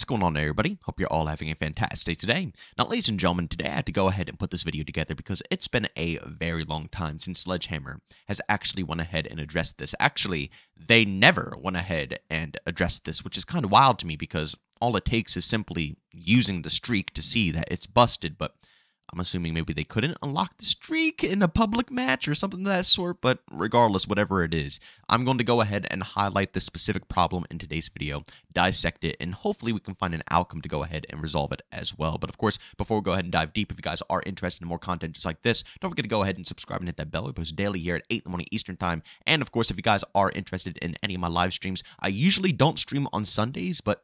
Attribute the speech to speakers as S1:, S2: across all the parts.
S1: What's going on, everybody? Hope you're all having a fantastic day today. Now, ladies and gentlemen, today I had to go ahead and put this video together because it's been a very long time since Sledgehammer has actually went ahead and addressed this. Actually, they never went ahead and addressed this, which is kind of wild to me because all it takes is simply using the streak to see that it's busted, but I'm assuming maybe they couldn't unlock the streak in a public match or something of that sort, but regardless, whatever it is, I'm going to go ahead and highlight this specific problem in today's video, dissect it, and hopefully we can find an outcome to go ahead and resolve it as well. But of course, before we go ahead and dive deep, if you guys are interested in more content just like this, don't forget to go ahead and subscribe and hit that bell. We post daily here at 8 in the morning Eastern time. And of course, if you guys are interested in any of my live streams, I usually don't stream on Sundays, but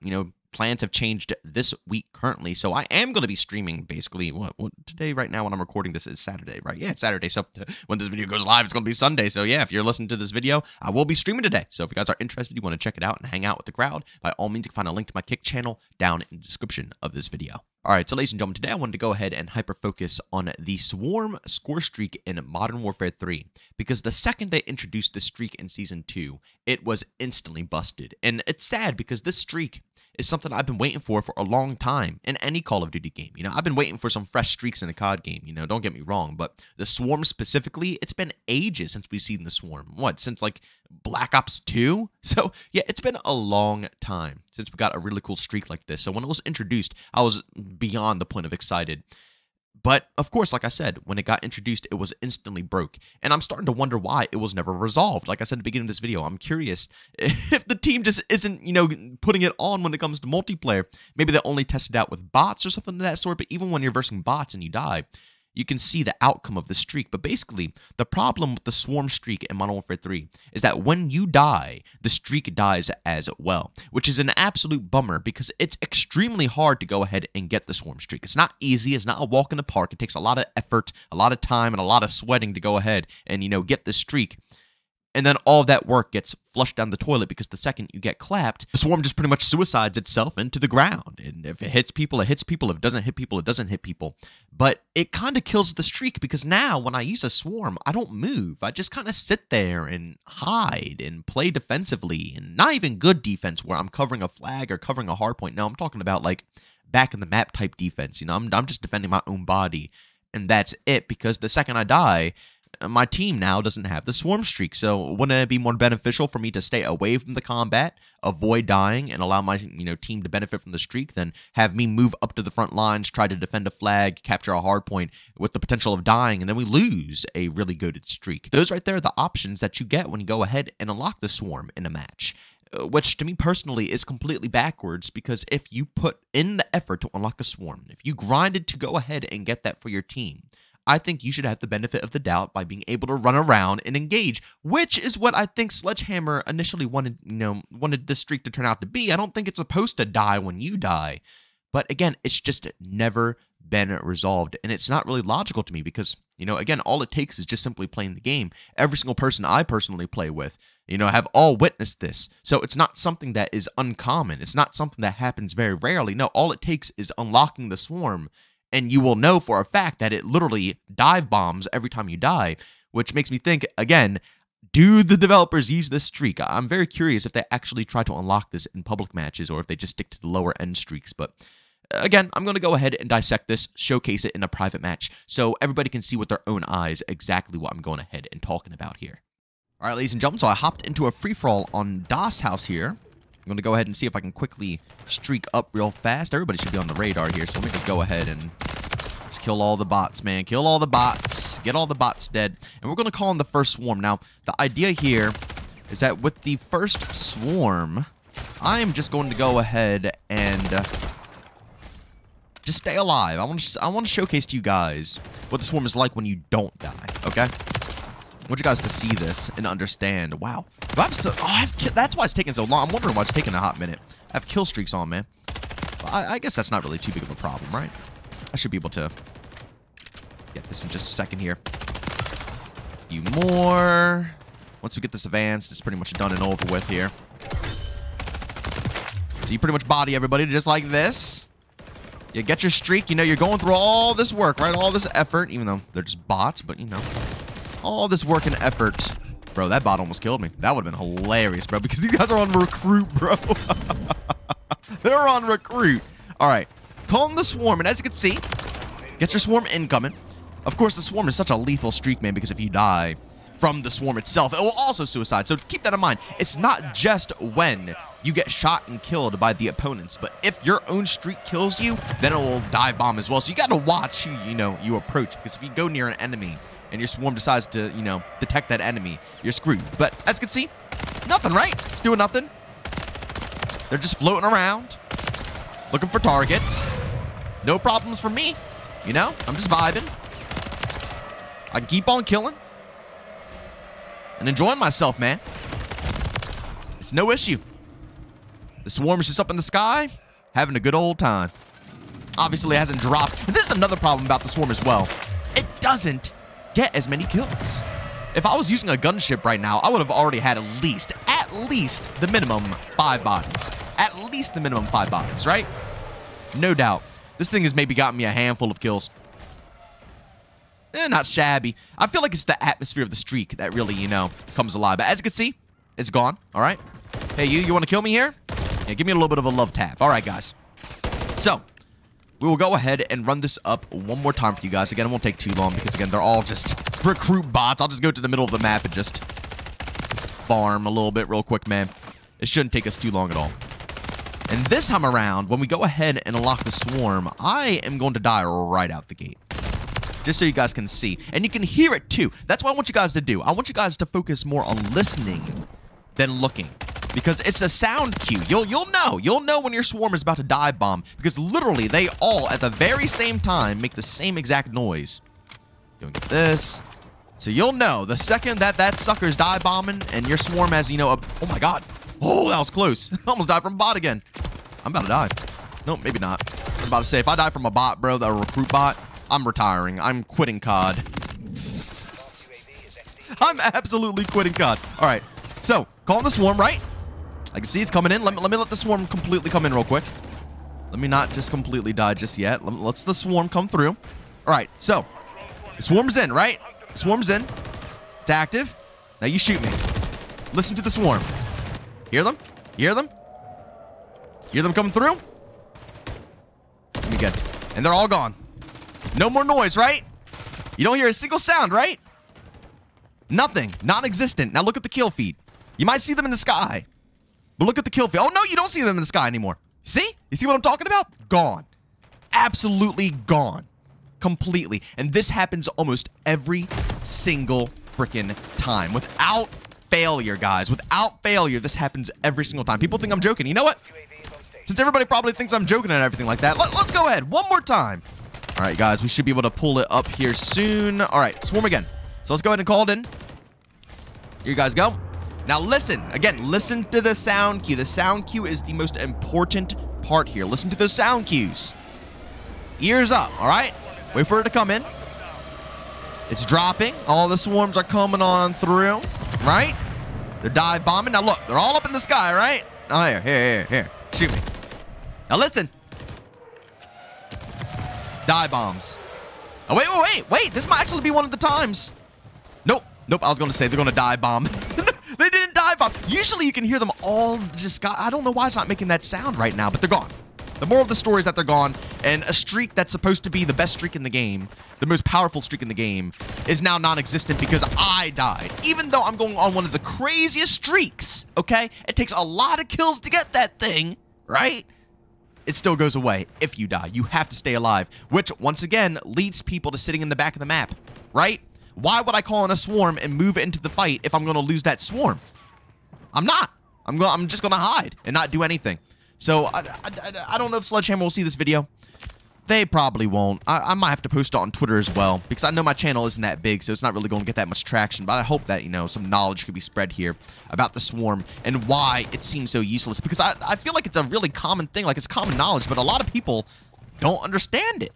S1: plans have changed this week currently, so I am going to be streaming basically what today right now when I'm recording this is Saturday, right? Yeah, it's Saturday, so when this video goes live, it's going to be Sunday. So yeah, if you're listening to this video, I will be streaming today. So if you guys are interested, you want to check it out and hang out with the crowd, by all means, you can find a link to my Kick channel down in the description of this video. All right, so ladies and gentlemen, today I wanted to go ahead and hyper-focus on the Swarm score streak in Modern Warfare 3, because the second they introduced the streak in Season 2, it was instantly busted. And it's sad because this streak is something I've been waiting for a long time in any Call of Duty game. I've been waiting for some fresh streaks in a COD game, don't get me wrong, but the Swarm specifically, it's been ages since we've seen the Swarm. What, since like Black Ops 2? So yeah, it's been a long time since we got a really cool streak like this. So when it was introduced, I was beyond the point of excited. But, of course, like I said, when it got introduced, it was instantly broke. And I'm starting to wonder why it was never resolved. Like I said at the beginning of this video, I'm curious if the team just isn't, putting it on when it comes to multiplayer. Maybe they only test it out with bots or something of that sort. But even when you're versing bots and you die, you can see the outcome of the streak. But basically, the problem with the Swarm streak in Modern Warfare 3 is that when you die, the streak dies as well, which is an absolute bummer because it's extremely hard to go ahead and get the Swarm streak. It's not easy. It's not a walk in the park. It takes a lot of effort, a lot of time, and a lot of sweating to go ahead and, get the streak. And then all of that work gets flushed down the toilet because the second you get clapped, the Swarm just pretty much suicides itself into the ground. And if it hits people, it hits people. If it doesn't hit people, it doesn't hit people. But it kind of kills the streak because now when I use a Swarm, I don't move. I just kind of sit there and hide and play defensively. And not even good defense where I'm covering a flag or covering a hard point. No, I'm talking about like back in the map type defense. I'm just defending my own body. And that's it, because the second I die, my team now doesn't have the Swarm streak. So wouldn't it be more beneficial for me to stay away from the combat, avoid dying, and allow my team to benefit from the streak than have me move up to the front lines, try to defend a flag, capture a hard point with the potential of dying, and then we lose a really good streak? Those right there are the options that you get when you go ahead and unlock the Swarm in a match. Which to me personally is completely backwards, because if you put in the effort to unlock a Swarm, if you grinded to go ahead and get that for your team, I think you should have the benefit of the doubt by being able to run around and engage, which is what I think Sledgehammer initially wanted this streak to turn out to be. I don't think it's supposed to die when you die. But again, it's just never been resolved. And it's not really logical to me because, again, all it takes is just simply playing the game. Every single person I personally play with, have all witnessed this. So it's not something that is uncommon. It's not something that happens very rarely. No, all it takes is unlocking the Swarm, and you will know for a fact that it literally dive bombs every time you die, which makes me think, again, do the developers use this streak? I'm very curious if they actually try to unlock this in public matches or if they just stick to the lower end streaks. But again, I'm going to go ahead and dissect this, showcase it in a private match so everybody can see with their own eyes exactly what I'm going ahead and talking about here. All right, ladies and gentlemen, so I hopped into a free-for-all on DOS House here. I'm going to go ahead and see if I can quickly streak up real fast. Everybody should be on the radar here, so let me just go ahead and just kill all the bots, man. Kill all the bots. Get all the bots dead. And we're going to call in the first Swarm. Now, the idea here is that with the first Swarm, I am just going to go ahead and just stay alive. I want to showcase to you guys what the Swarm is like when you don't die, okay? I want you guys to see this and understand. Wow. That's why it's taking so long. I'm wondering why it's taking a hot minute. I have kill streaks on, man. I guess that's not really too big of a problem, right? I should be able to get this in just a second here. A few more. Once we get this advanced, it's pretty much done and over with here. So you pretty much body everybody just like this. You get your streak. You're going through all this work, right? All this effort, even though they're just bots, but all this work and effort. Bro, that bot almost killed me. That would have been hilarious, bro, because these guys are on recruit, bro. They're on recruit. All right. Calling the swarm. And as you can see, get your swarm incoming. Of course, the swarm is such a lethal streak, man, because if you die from the swarm itself, it will also suicide. So keep that in mind. It's not just when you get shot and killed by the opponents, but if your own streak kills you, then it will dive bomb as well. So you got to watch who, you approach, because if you go near an enemy and your swarm decides to, detect that enemy, you're screwed. But as you can see, nothing, right? It's doing nothing. They're just floating around, looking for targets. No problems for me. I'm just vibing. I can keep on killing and enjoying myself, man. It's no issue. The swarm is just up in the sky, having a good old time. Obviously, it hasn't dropped. And this is another problem about the swarm as well. It doesn't get as many kills. If I was using a gunship right now, I would have already had at least the minimum 5 bodies. At least the minimum 5 bodies, right? No doubt. This thing has maybe gotten me a handful of kills. Not shabby. I feel like it's the atmosphere of the streak that really, comes alive. But as you can see, it's gone. All right. Hey, you want to kill me here? Yeah, give me a little bit of a love tap. All right, guys. So, we will go ahead and run this up one more time for you guys. Again, it won't take too long because, again, they're all just recruit bots. I'll just go to the middle of the map and just farm a little bit real quick, man. It shouldn't take us too long at all. And this time around, when we go ahead and unlock the swarm, I am going to die right out the gate. Just so you guys can see. And you can hear it, too. That's what I want you guys to do. I want you guys to focus more on listening than looking. Because it's a sound cue. You'll know. You'll know when your swarm is about to dive bomb. Because literally, they all, at the very same time, make the same exact noise. You'll get this. So you'll know the second that sucker's dive bombing and your swarm has, oh my god. Oh, that was close. I almost died from a bot again. I'm about to die. Nope, maybe not. I'm about to say, if I die from a bot, bro, that recruit bot, I'm retiring. I'm quitting COD. I'm absolutely quitting COD. All right. So, calling the swarm, right? I can see it's coming in. Let me let the swarm completely come in real quick. Let me not just completely die just yet. Let's the swarm come through. All right. So, the swarm's in, right? The swarm's in. It's active. Now you shoot me. Listen to the swarm. Hear them? Hear them? Hear them coming through? Let me get. And they're all gone. No more noise, right? You don't hear a single sound, right? Nothing. Non-existent. Now look at the kill feed. You might see them in the sky. But look at the kill feed. Oh, no, you don't see them in the sky anymore. See? You see what I'm talking about? Gone. Absolutely gone. Completely. And this happens almost every single freaking time. Without failure, guys. Without failure, this happens every single time. People think I'm joking. You know what? Since everybody probably thinks I'm joking and everything like that, let's go ahead. One more time. All right, guys, we should be able to pull it up here soon. All right, swarm again. So let's go ahead and call it in. Here you guys go. Now listen. Again, listen to the sound cue. The sound cue is the most important part here. Listen to those sound cues. Ears up, all right? Wait for it to come in. It's dropping. All the swarms are coming on through, right? They're dive bombing. Now look, they're all up in the sky, right? Oh, here. Shoot me. Now listen. Dive bombs. Oh, wait. This might actually be one of the times. Nope. I was going to say they're going to dive bomb. They didn't dive bomb. Usually you can hear them all just I don't know why it's not making that sound right now, but they're gone. The moral of the story is that they're gone, and a streak that's supposed to be the best streak in the game, the most powerful streak in the game, is now non-existent because I died. Even though I'm going on one of the craziest streaks, okay? It takes a lot of kills to get that thing, right? It still goes away if you die. You have to stay alive, which, once again, leads people to sitting in the back of the map, right? Why would I call in a swarm and move it into the fight if I'm going to lose that swarm? I'm not. I'm just going to hide and not do anything. So, I don't know if Sledgehammer will see this video. They probably won't. I might have to post it on Twitter as well, because I know my channel isn't that big, so it's not really going to get that much traction. But I hope that, some knowledge could be spread here about the swarm and why it seems so useless. Because I feel like it's a really common thing, like it's common knowledge, but a lot of people don't understand it.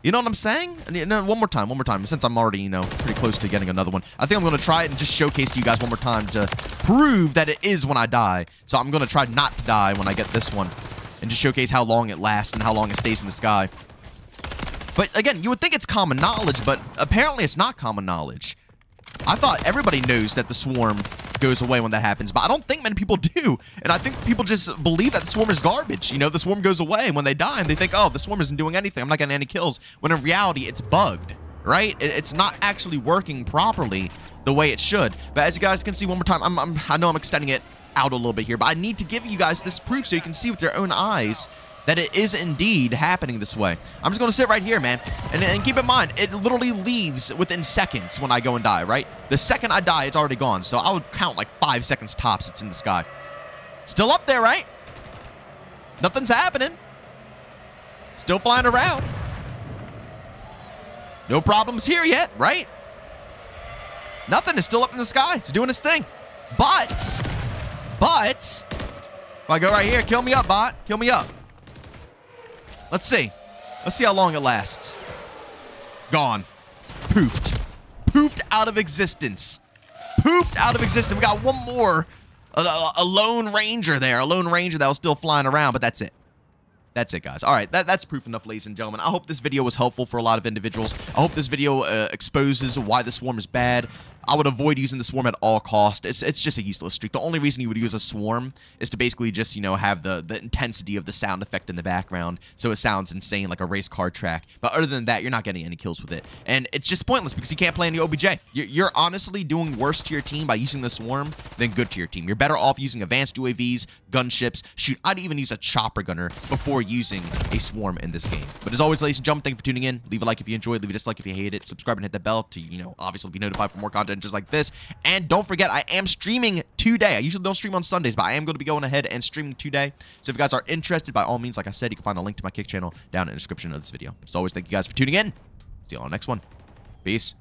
S1: You know what I'm saying? And, one more time, since I'm already, pretty close to getting another one. I think I'm going to try it and just showcase to you guys one more time to prove that it is when I die. So I'm going to try not to die when I get this one and just showcase how long it lasts and how long it stays in the sky. But again, you would think it's common knowledge, but apparently it's not common knowledge. I thought everybody knows that the swarm goes away when that happens. But I don't think many people do. And I think people just believe that the swarm is garbage. You know, the swarm goes away, and when they die, and they think, oh, the swarm isn't doing anything. I'm not getting any kills. When in reality, it's bugged, right? It's not actually working properly the way it should. But as you guys can see one more time, I know I'm extending it out a little bit here, but I need to give you guys this proof so you can see with your own eyes that it is indeed happening this way. I'm just going to sit right here, man. And keep in mind, it literally leaves within seconds when I go and die, right? The second I die, it's already gone. So I would count like 5 seconds tops it's in the sky. Still up there, right? Nothing's happening. Still flying around. No problems here yet, right? Nothing is still up in the sky. It's doing its thing. But, if I go right here, kill me up, bot. Kill me up. Let's see. Let's see how long it lasts. Gone. Poofed. Poofed out of existence. Poofed out of existence. We got one more. A lone ranger there. A lone ranger that was still flying around, but that's it. That's it, guys. All right, that's proof enough, ladies and gentlemen. I hope this video was helpful for a lot of individuals. I hope this video exposes why the swarm is bad. I would avoid using the swarm at all costs. It's just a useless streak. The only reason you would use a swarm is to basically just, you know, have the intensity of the sound effect in the background, so it sounds insane like a race car track. But other than that, you're not getting any kills with it. And it's just pointless because you can't play any OBJ. You're honestly doing worse to your team by using the swarm than good to your team. You're better off using advanced UAVs, gunships. Shoot, I'd even use a chopper gunner before using a swarm in this game. But as always, ladies and gentlemen, thank you for tuning in. Leave a like if you enjoyed, leave a dislike if you hate it, subscribe and hit that bell to, you know, obviously be notified for more content just like this. And don't forget, I am streaming today. I usually don't stream on Sundays, but I am going to be going ahead and streaming today. So if you guys are interested, by all means, like I said, you can find a link to my Kick channel down in the description of this video. As always, thank you guys for tuning in. See you all on the next one. Peace.